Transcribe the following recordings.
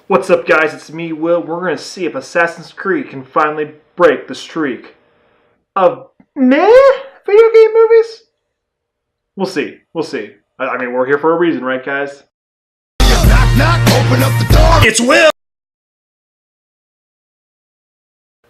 What's up, guys? It's me, Will. We're going to see if Assassin's Creed can finally break the streak of meh video game movies. We'll see. We'll see. I mean, we're here for a reason, right, guys? Knock, knock, open up the door. It's Will!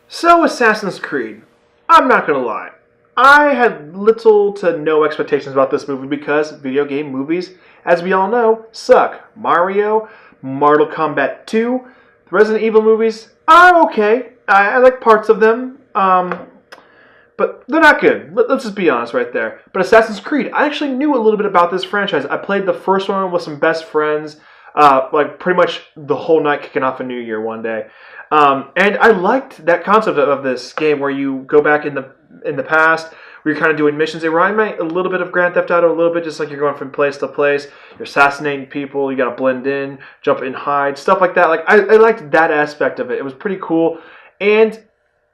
So, Assassin's Creed. I'm not going to lie. I had little to no expectations about this movie because video game movies, as we all know, suck. Mario, Mortal Kombat 2, the Resident Evil movies are okay. I like parts of them, but they're not good. Let's just be honest right there. But Assassin's Creed, I actually knew a little bit about this franchise. I played the first one with some best friends, like pretty much the whole night kicking off a New Year one day. And I liked that concept of this game where you go back in the past, where you're kind of doing missions. They remind me a little bit of Grand Theft Auto, a little bit, just like you're going from place to place. You're assassinating people. You got to blend in, jump in, hide, stuff like that. Like I liked that aspect of it. It was pretty cool, and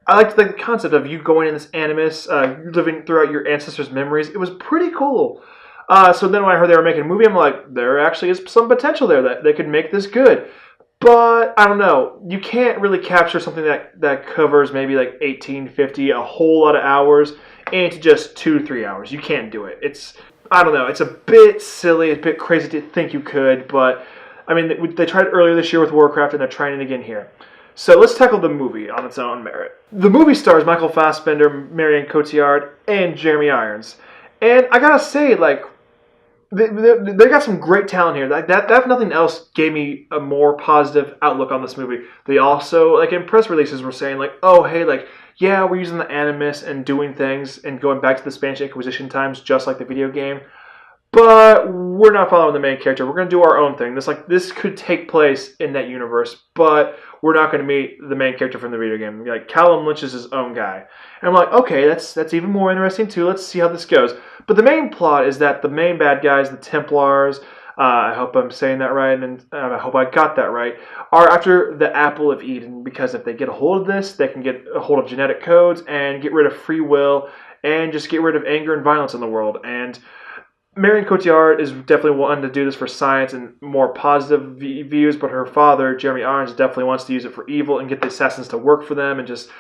I liked the concept of you going in this animus, living throughout your ancestors' memories. It was pretty cool. So then when I heard they were making a movie, I'm like, there actually is some potential there that they could make this good. But, I don't know, you can't really capture something that covers maybe like 1850, a whole lot of hours, into just 2-3 hours. You can't do it. I don't know, it's a bit silly, it's a bit crazy to think you could, but, I mean, they tried it earlier this year with Warcraft, and they're trying it again here. So let's tackle the movie on its own merit. The movie stars Michael Fassbender, Marion Cotillard, and Jeremy Irons. And I gotta say, like, they got some great talent here. That if nothing else, gave me a more positive outlook on this movie. They also, like in press releases, were saying like, oh, hey, like, yeah, we're using the animus and doing things and going back to the Spanish Inquisition times, just like the video game. But we're not following the main character. We're going to do our own thing. This could take place in that universe, but we're not going to meet the main character from the video game. Like Callum Lynch is his own guy, and I'm like, okay, that's even more interesting too. Let's see how this goes. But the main plot is that the main bad guys, the Templars, I hope I'm saying that right, and I hope I got that right, are after the Apple of Eden, because if they get a hold of this, they can get a hold of genetic codes and get rid of free will and just get rid of anger and violence in the world. And Marion Cotillard is definitely wanting to do this for science and more positive views, but her father, Jeremy Irons, definitely wants to use it for evil and get the assassins to work for them and just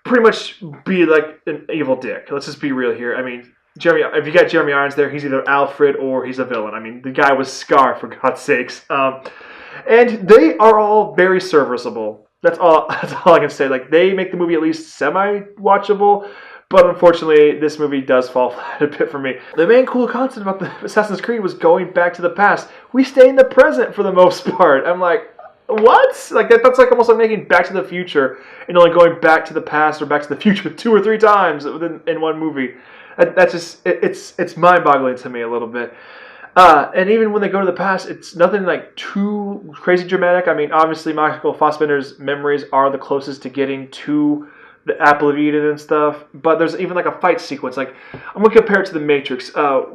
pretty much be like an evil dick. Let's just be real here. I mean, if you got Jeremy Irons there, he's either Alfred or he's a villain. I mean, the guy was Scar, for God's sakes. And they are all very serviceable. That's all I can say. Like, they make the movie at least semi-watchable, but unfortunately, this movie does fall flat a bit for me. The main cool concept about the Assassin's Creed was going back to the past. We stay in the present for the most part. I'm like, what? Like that's like almost like making Back to the Future and only going back to the past or Back to the Future 2 or 3 times in one movie. That's just it's mind-boggling to me a little bit. And even when they go to the past, it's nothing like too crazy dramatic. I mean, obviously, Michael Fassbender's memories are the closest to getting to the Apple of Eden and stuff, but there's even like a fight sequence. Like, I'm gonna compare it to The Matrix.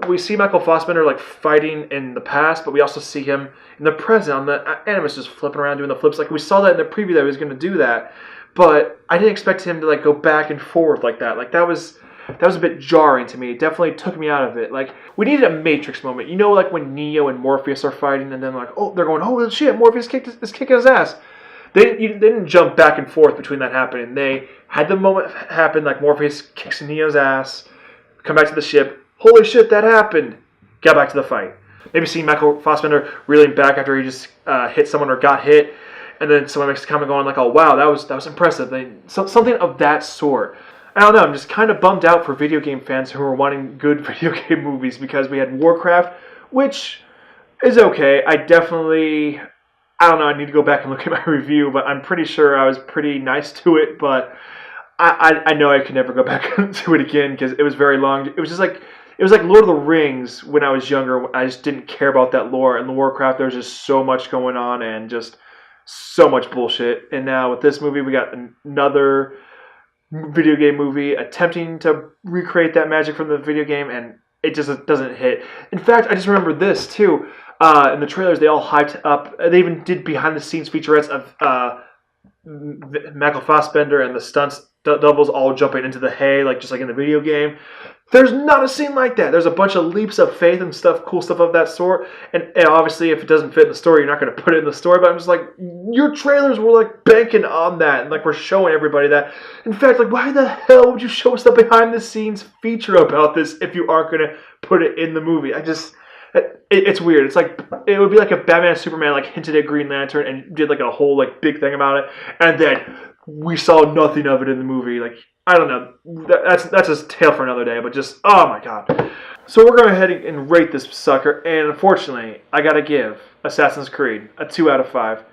We see Michael Fassbender like fighting in the past, but we also see him in the present on the animus just flipping around doing the flips. Like we saw that in the preview that he was gonna do that, but I didn't expect him to like go back and forth like that. Like that was a bit jarring to me. It definitely took me out of it. Like, we needed a Matrix moment. You know, like when Neo and Morpheus are fighting, and then like, oh, they're going, oh shit, Morpheus is kicking his ass. They didn't jump back and forth between that happening. They had the moment happen, like Morpheus kicks Neo's ass, come back to the ship. Holy shit, that happened. Got back to the fight. Maybe seeing Michael Fassbender reeling back after he just hit someone or got hit, and then someone makes a comment going like, oh wow, that was impressive. Something of that sort. I don't know, I'm just kind of bummed out for video game fans who are wanting good video game movies because we had Warcraft, which is okay. I don't know, I need to go back and look at my review, but I'm pretty sure I was pretty nice to it, but I know I could never go back to it again because it was very long. It was like Lord of the Rings when I was younger. I just didn't care about that lore. In the Warcraft, there's just so much going on and just so much bullshit. And now with this movie, we got another video game movie attempting to recreate that magic from the video game, and it just doesn't hit. In fact, I just remember this too. In the trailers, they all hyped up. They even did behind-the-scenes featurettes of Michael Fassbender and the stunts doubles all jumping into the hay, like just like in the video game. There's not a scene like that. There's a bunch of leaps of faith and stuff, cool stuff of that sort. And obviously, if it doesn't fit in the story, you're not going to put it in the story. But I'm just like, your trailers were like banking on that, and like we're showing everybody that. In fact, like, why the hell would you show us the behind the scenes feature about this if you aren't going to put it in the movie? It's weird. It's like it would be like if Batman and Superman like hinted at Green Lantern and did like a whole like big thing about it, and then we saw nothing of it in the movie. Like, I don't know. That's a tale for another day. But just, oh my god. So we're going to go ahead and rate this sucker, and unfortunately, I got to give Assassin's Creed a 2 out of 5.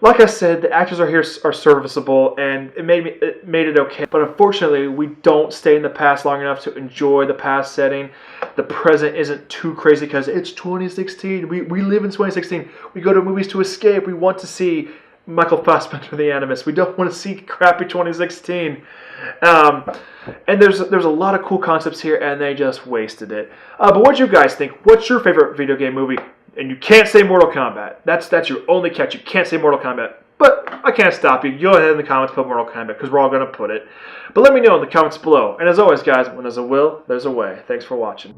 Like I said, the actors are serviceable, and it made it okay. But unfortunately, we don't stay in the past long enough to enjoy the past setting. The present isn't too crazy because it's 2016. We live in 2016. We go to movies to escape. We want to see Michael Fassbender, the Animus. We don't want to see crappy 2016. And there's a lot of cool concepts here, and they just wasted it. But what do you guys think? What's your favorite video game movie? And you can't say Mortal Kombat. That's your only catch. You can't say Mortal Kombat. But I can't stop you. Go ahead in the comments, put Mortal Kombat, because we're all going to put it. But let me know in the comments below. And as always, guys, when there's a will, there's a way. Thanks for watching.